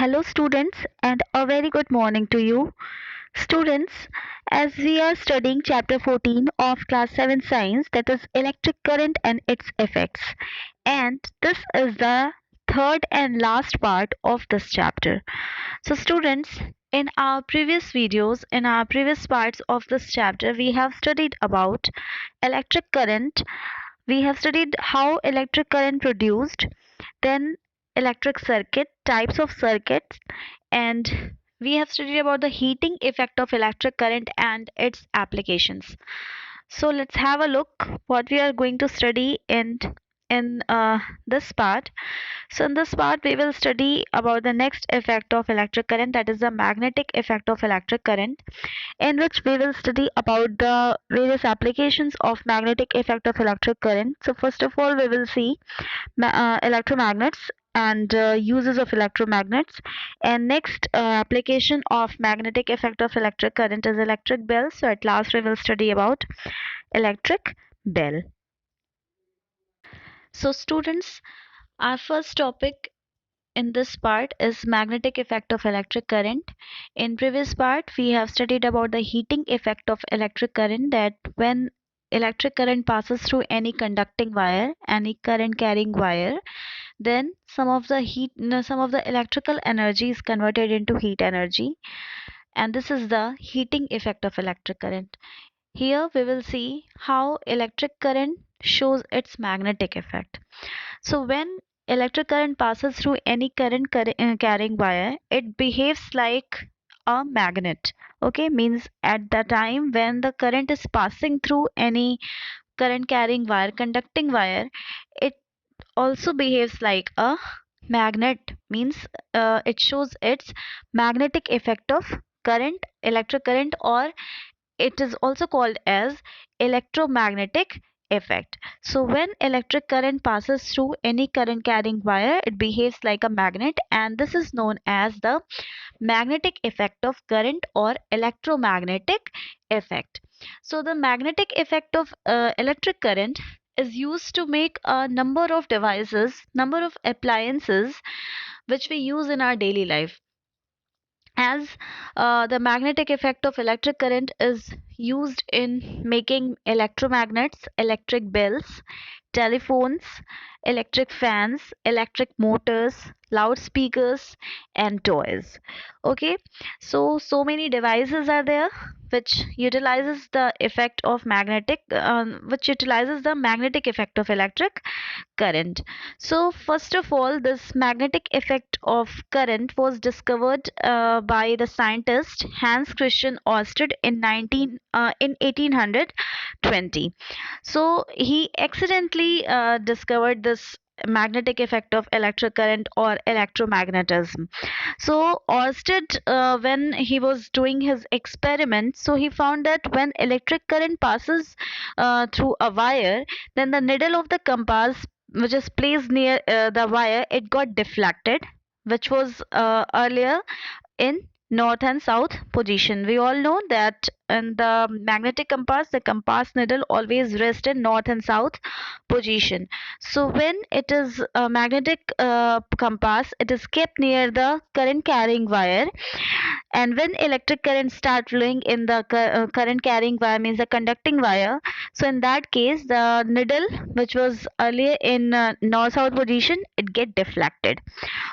Hello, students, and a very good morning to you. Students, as we are studying chapter 14 of class 7 science, that is electric current and its effects. And this is the third and last part of this chapter. So, students, in our previous videos, in our previous parts of this chapter, we have studied about electric current. We have studied how electric current produced, then electric circuit, types of circuits, and we have studied about the heating effect of electric current and its applications. So let's have a look what we are going to study in this part. So in this part we will study about the next effect of electric current, that is the magnetic effect of electric current, in which we will study about the various applications of magnetic effect of electric current. So first of all we will see electromagnets and uses of electromagnets, and next application of magnetic effect of electric current is electric bell. So at last we will study about electric bell. So students, our first topic in this part is magnetic effect of electric current. In previous part we have studied about the heating effect of electric current, that when electric current passes through any conducting wire, any current carrying wire, then some of the electrical energy is converted into heat energy, and this is the heating effect of electric current. Here we will see how electric current shows its magnetic effect. So when electric current passes through any carrying wire, it behaves like a magnet. Okay, means at the time when the current is passing through any current carrying wire, conducting wire, it also behaves like a magnet, means it shows its magnetic effect of current, electric current, or it is also called as electromagnetic effect. So when electric current passes through any current carrying wire, it behaves like a magnet, and this is known as the magnetic effect of current or electromagnetic effect. So the magnetic effect of electric current is used to make a number of devices, number of appliances which we use in our daily life, as the magnetic effect of electric current is used in making electromagnets, electric bells, telephones, electric fans, electric motors, loudspeakers, and toys. Okay, so many devices are there which utilizes the effect of which utilizes the magnetic effect of electric current. So first of all, this magnetic effect of current was discovered by the scientist Hans Christian Ørsted in 1820. So he accidentally discovered this magnetic effect of electric current or electromagnetism. So Ørsted, when he was doing his experiment, so he found that when electric current passes through a wire, then the needle of the compass which is placed near the wire, it got deflected, which was earlier in north and south position. We all know that in the magnetic compass, the compass needle always rests in north and south position. So when it is a magnetic compass, it is kept near the current carrying wire, and when electric current start flowing in the current carrying wire, means the conducting wire, so in that case the needle which was earlier in north south position, it get deflected.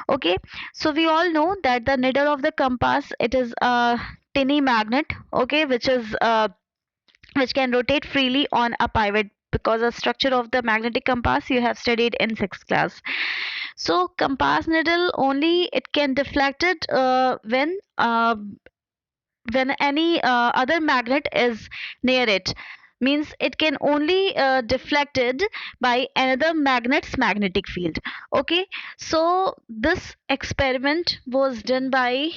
Okay, so we all know that the needle of the compass, it is a tiny magnet, okay, which can rotate freely on a pivot, because the structure of the magnetic compass you have studied in 6th class. So compass needle only it can deflect it when any other magnet is near it, means it can only deflected by another magnet's magnetic field. Okay, so this experiment was done by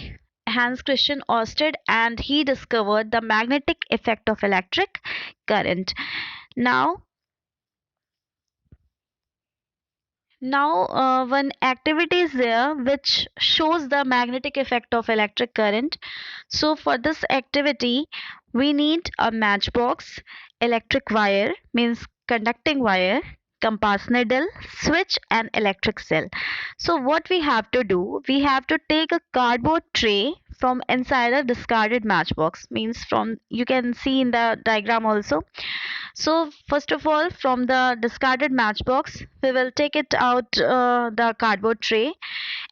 Hans Christian Ørsted, and he discovered the magnetic effect of electric current. Now now one activity is there which shows the magnetic effect of electric current. So for this activity, we need a matchbox, electric wire, means conducting wire, compass needle, switch and electric cell. So what we have to do, we have to take a cardboard tray from inside a discarded matchbox, means from, you can see in the diagram also. So first of all, from the discarded matchbox we will take it out, the cardboard tray,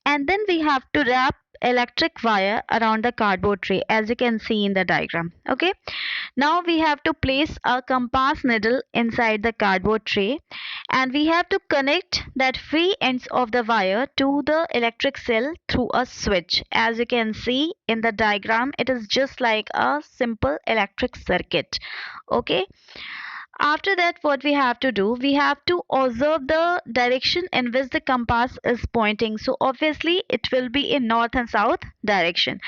and then we have to wrap electric wire around the cardboard tray, as you can see in the diagram. Okay, now we have to place a compass needle inside the cardboard tray, and we have to connect that free ends of the wire to the electric cell through a switch. As you can see in the diagram, it is just like a simple electric circuit. Okay, after that, what we have to do, we have to observe the direction in which the compass is pointing. So obviously it will be in north and south direction.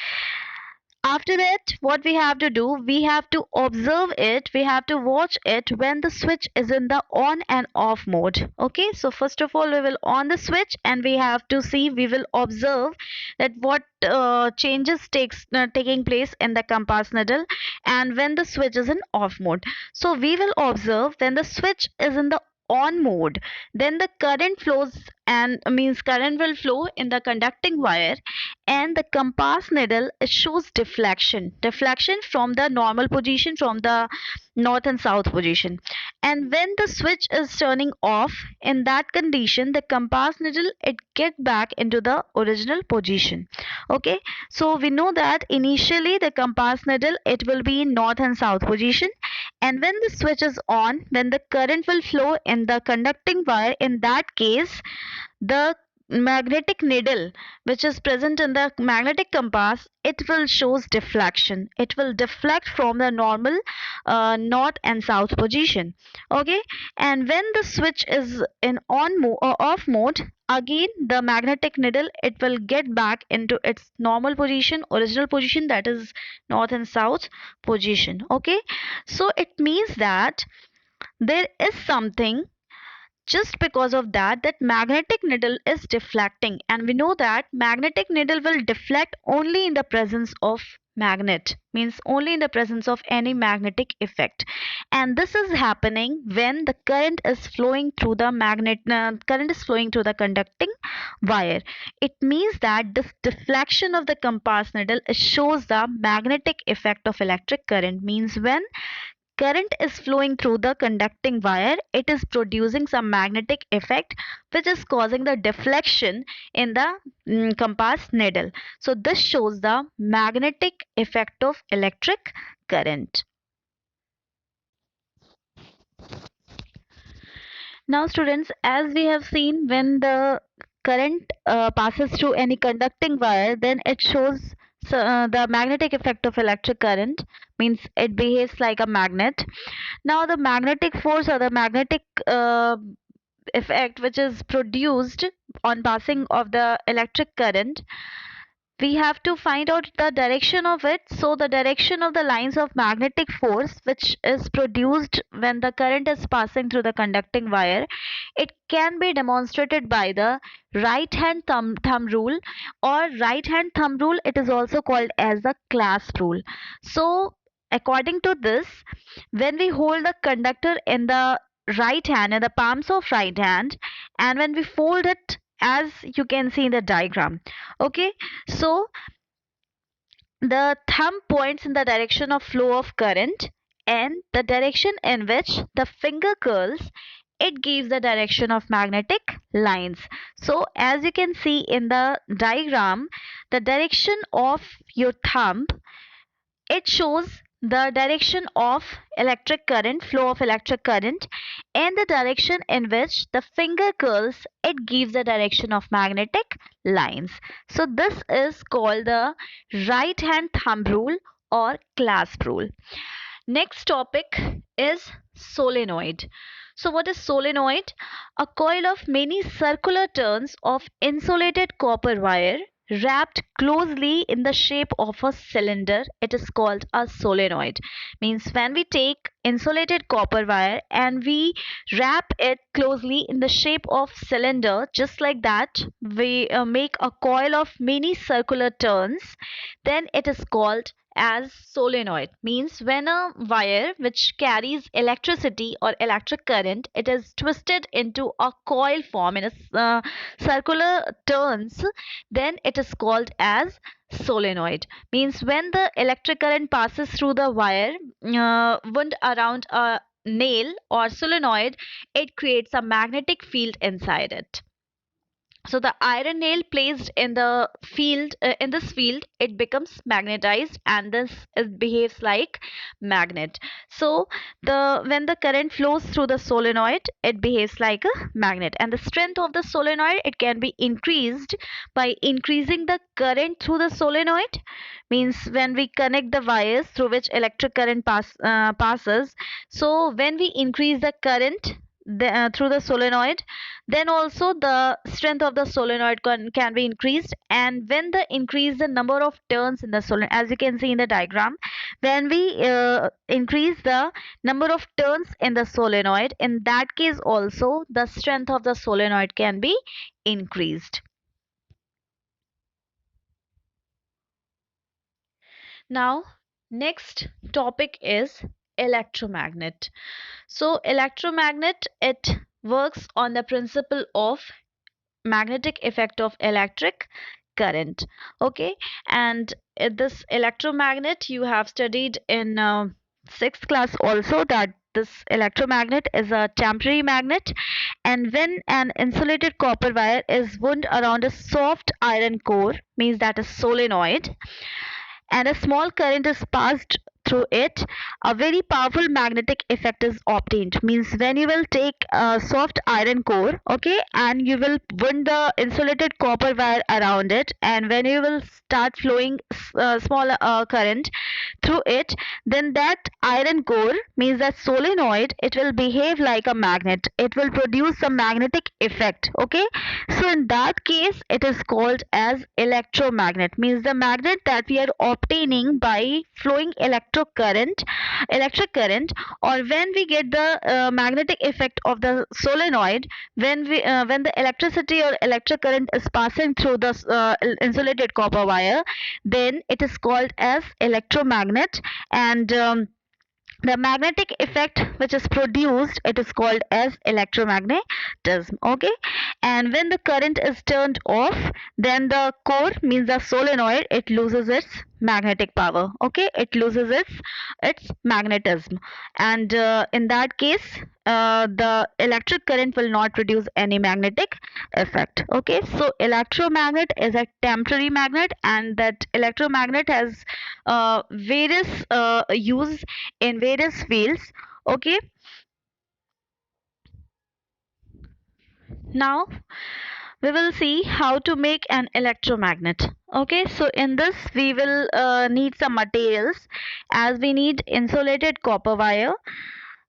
After that, what we have to do, we have to observe it, we have to watch it when the switch is in the on and off mode. Okay, so first of all we will on the switch, and we have to see, we will observe that what changes taking place in the compass needle, and when the switch is in off mode. So we will observe when the switch is in the on mode, then the current flows, and means current will flow in the conducting wire, and the compass needle, it shows deflection from the normal position, from the north and south position. And when the switch is turning off, in that condition the compass needle, it get back into the original position. Okay, so we know that initially the compass needle, it will be in north and south position, and when the switch is on, when the current will flow in the conducting wire, in that case the magnetic needle which is present in the magnetic compass, it will shows deflection, it will deflect from the normal north and south position. Okay, and when the switch is in or off mode, again the magnetic needle, it will get back into its normal position, original position, that is north and south position. Okay, so it means that there is something, just because of that, that magnetic needle is deflecting, and we know that magnetic needle will deflect only in the presence of magnet, means only in the presence of any magnetic effect. And this is happening when the current is flowing through the current is flowing through the conducting wire. It means that this deflection of the compass needle, it shows the magnetic effect of electric current, means when current is flowing through the conducting wire, it is producing some magnetic effect which is causing the deflection in the compass needle. So this shows the magnetic effect of electric current. Now students, as we have seen, when the current passes through any conducting wire, then it shows, the magnetic effect of electric current, means it behaves like a magnet. Now the magnetic force, or the magnetic effect which is produced on passing of the electric current, we have to find out the direction of it. So the direction of the lines of magnetic force which is produced when the current is passing through the conducting wire, it can be demonstrated by the right hand thumb rule, or right hand thumb rule, it is also called as the clasp rule. So according to this, when we hold the conductor in the right hand, in the palms of right hand, and when we fold it, as you can see in the diagram. Okay, so the thumb points in the direction of flow of current, and the direction in which the finger curls, it gives the direction of magnetic lines. So as you can see in the diagram, the direction of your thumb, it shows the direction of electric current, flow of electric current, and the direction in which the finger curls, it gives the direction of magnetic lines. So this is called the right hand thumb rule or clasp rule. Next topic is solenoid. So what is solenoid? A coil of many circular turns of insulated copper wire wrapped closely in the shape of a cylinder, it is called a solenoid. Means when we take insulated copper wire and we wrap it closely in the shape of cylinder, just like that, we make a coil of many circular turns, then it is called as solenoid. Means when a wire which carries electricity or electric current, it is twisted into a coil form in a circular turns, then it is called as solenoid. Means when the electric current passes through the wire wound around a nail or solenoid, it creates a magnetic field inside it. So the iron nail placed in the field in this field, it becomes magnetized, and this it behaves like magnet. So the when the current flows through the solenoid, it behaves like a magnet, and the strength of the solenoid, it can be increased by increasing the current through the solenoid. Means when we connect the wires through which electric current passes, so when we increase the current through the solenoid, then also the strength of the solenoid can be increased. And when the increase the number of turns in the solenoid, as you can see in the diagram, when we increase the number of turns in the solenoid, in that case also the strength of the solenoid can be increased. Now next topic is electromagnet. So electromagnet, it works on the principle of magnetic effect of electric current. Okay, and this electromagnet you have studied in sixth class also, that this electromagnet is a temporary magnet, and when an insulated copper wire is wound around a soft iron core, means that is solenoid, and a small current is passed through it, a very powerful magnetic effect is obtained. Means when you will take a soft iron core, okay, and you will wound the insulated copper wire around it, and when you will start flowing small current through it, then that iron core, means that solenoid, it will behave like a magnet, it will produce a magnetic effect. Okay, so in that case it is called as electromagnet. Means the magnet that we are obtaining by flowing electric current, or when we get the magnetic effect of the solenoid, when the electricity or electric current is passing through the insulated copper wire, then it is called as electromagnet. And the magnetic effect which is produced, it is called as electromagnetism. Okay, and when the current is turned off, then the core, means the solenoid, it loses its magnetic power. Okay, it loses its magnetism, and in that case the electric current will not produce any magnetic effect. Okay, so electromagnet is a temporary magnet, and that electromagnet has various use in various fields. Okay, now we will see how to make an electromagnet. Okay, so in this we will need some materials, as we need insulated copper wire,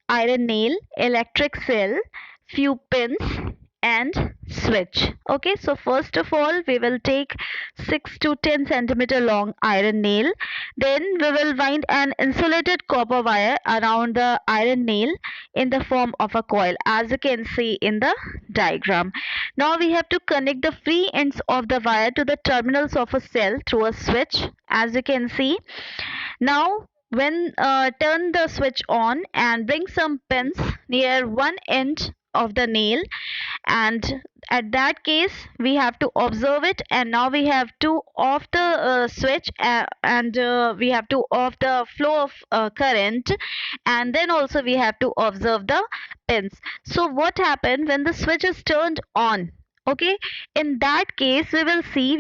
iron nail, electric cell, few pins, and switch. Okay, so first of all we will take 6 to 10 centimeter long iron nail. Then we will wind an insulated copper wire around the iron nail in the form of a coil, as you can see in the diagram. Now we have to connect the free ends of the wire to the terminals of a cell through a switch, as you can see. Now when turn the switch on and bring some pins near one end of the nail, and at that case we have to observe it, and now we have to off the switch, and we have to off the flow of current, and then also we have to observe the pins. So what happened when the switch is turned on? Okay, in that case we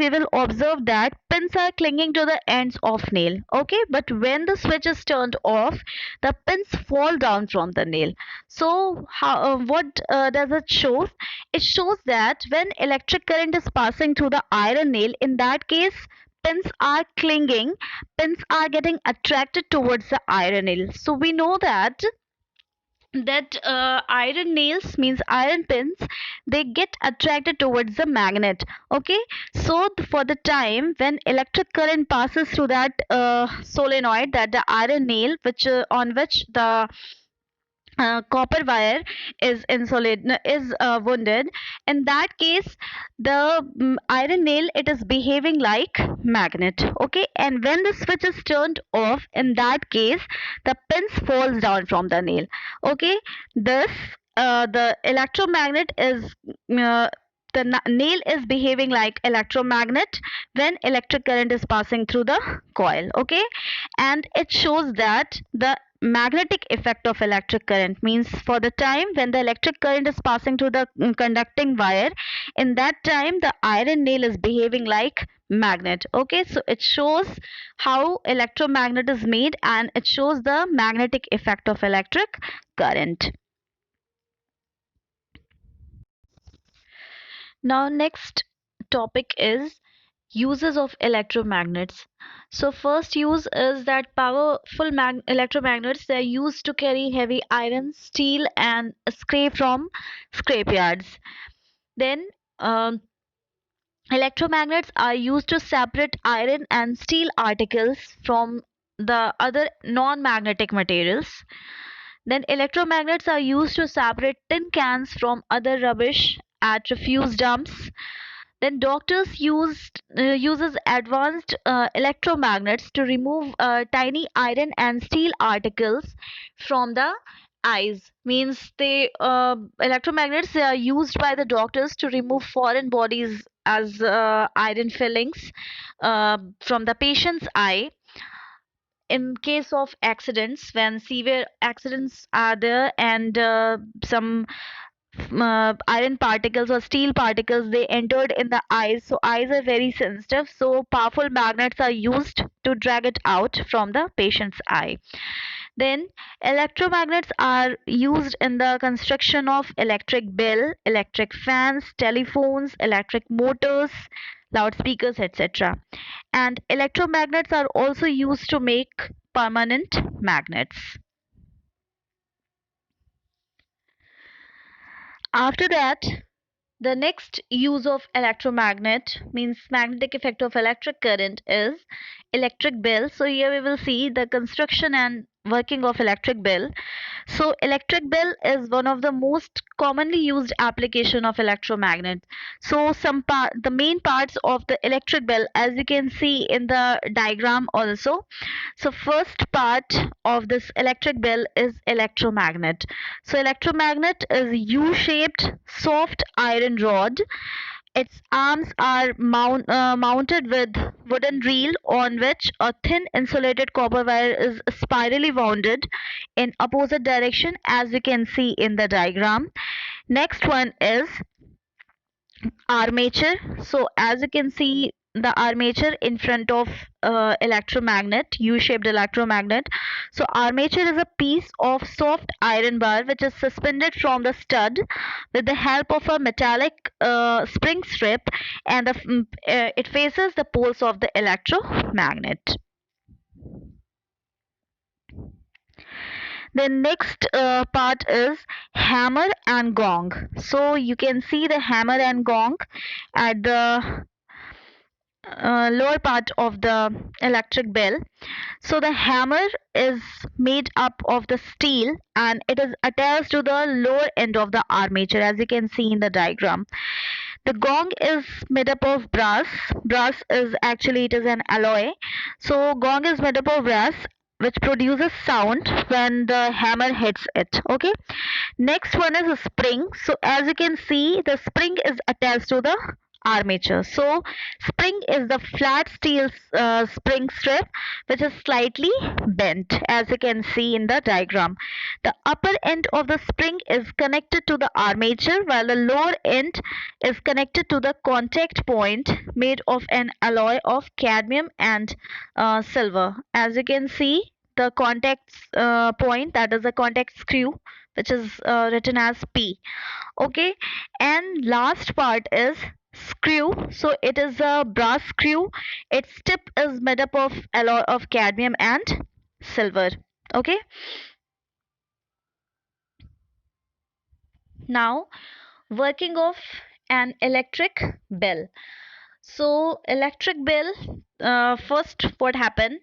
will observe that pins are clinging to the ends of nail. Okay, but when the switch is turned off, the pins fall down from the nail. So how what does it show? It shows that when electric current is passing through the iron nail, in that case pins are clinging, pins are getting attracted towards the iron nail. So we know that iron nails, means iron pins, they get attracted towards the magnet. Okay, so for the time when electric current passes through that solenoid, that the iron nail which on which the copper wire is insulated is wounded, in that case the iron nail, it is behaving like magnet. Okay, and when the switch is turned off, in that case the pins falls down from the nail. Okay, this the electromagnet is nail is behaving like electromagnet when electric current is passing through the coil. Okay, and it shows that the magnetic effect of electric current means for the time when the electric current is passing through the conducting wire, in that time the iron nail is behaving like magnet. Okay, so it shows how electromagnet is made and it shows the magnetic effect of electric current. Now next topic is uses of electromagnets. So first use is that powerful electromagnets, they are used to carry heavy iron, steel and scrap from scrapyards. Then electromagnets are used to separate iron and steel articles from the other non-magnetic materials. Then electromagnets are used to separate tin cans from other rubbish at refuse dumps. Then doctors uses advanced electromagnets to remove tiny iron and steel articles from the eyes. Means they electromagnets, they are used by the doctors to remove foreign bodies as iron fillings from the patient's eye in case of accidents, when severe accidents are there and some iron particles or steel particles they entered in the eyes, so eyes are very sensitive, so powerful magnets are used to drag it out from the patient's eye. Then electromagnets are used in the construction of electric bell, electric fans, telephones, electric motors, loudspeakers, etc. And electromagnets are also used to make permanent magnets. After that, the next use of electromagnet means magnetic effect of electric current is electric bell. So here we will see the construction and working of electric bell. So electric bell is one of the most commonly used application of electromagnet. So the main parts of the electric bell, as you can see in the diagram also. So first part of this electric bell is electromagnet. So electromagnet is U-shaped soft iron rod. Its arms are mounted with wooden reel on which a thin insulated copper wire is spirally wounded in opposite direction, as you can see in the diagram. Next one is armature. So as you can see the armature in front of electromagnet, U-shaped electromagnet. So armature is a piece of soft iron bar which is suspended from the stud with the help of a metallic spring strip, and it faces the poles of the electromagnet. The next part is hammer and gong. So you can see the hammer and gong at the lower part of the electric bell. So the hammer is made up of the steel and it is attached to the lower end of the armature, as you can see in the diagram. The gong is made up of brass. Brass is actually, it is an alloy. So gong is made up of brass which produces sound when the hammer hits it. Okay. Next one is a spring. So as you can see, the spring is attached to the armature. So spring is the flat steel spring strip which is slightly bent, as you can see in the diagram. The upper end of the spring is connected to the armature while the lower end is connected to the contact point made of an alloy of cadmium and silver. As you can see, the contact point, that is a contact screw, which is written as P. Okay, and last part is screw. So it is a brass screw. Its tip is made up of alloy of cadmium and silver. Okay, now working of an electric bell. So electric bell, first what happened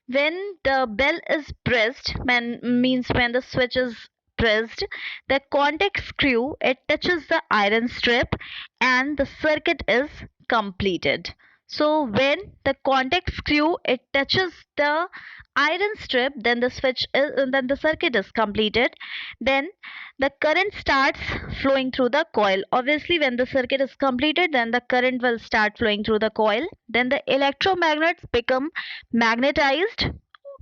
when the bell is pressed, means when the switch is pressed, the contact screw, it touches the iron strip and the circuit is completed. So when the contact screw it touches the iron strip, then the circuit is completed. Then the current starts flowing through the coil. Obviously, when the circuit is completed, then the current will start flowing through the coil. Then the electromagnets become magnetized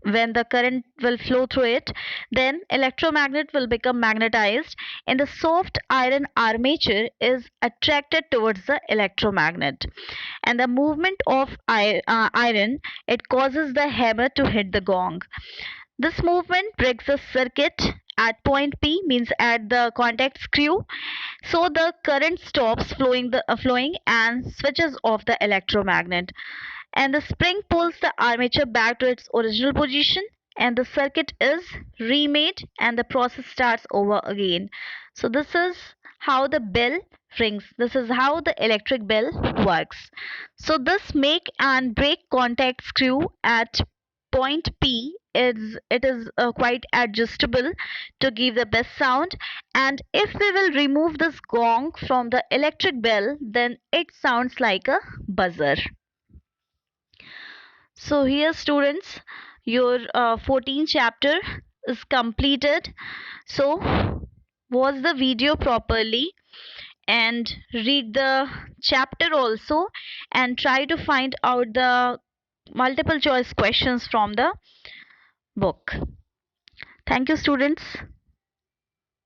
when the current will flow through it, then electromagnet will become magnetized and the soft iron armature is attracted towards the electromagnet, and the movement of iron it causes the hammer to hit the gong. This movement breaks the circuit at point P, means at the contact screw, so the current stops flowing and switches off the electromagnet, and the spring pulls the armature back to its original position, and the circuit is remade and the process starts over again. So this is how the bell rings. This is how the electric bell works. So this make and break contact screw at point P is quite adjustable to give the best sound, and if we will remove this gong from the electric bell, then it sounds like a buzzer. So here students, your 14th chapter is completed. So watch the video properly and read the chapter also, and try to find out the multiple choice questions from the book. Thank you students.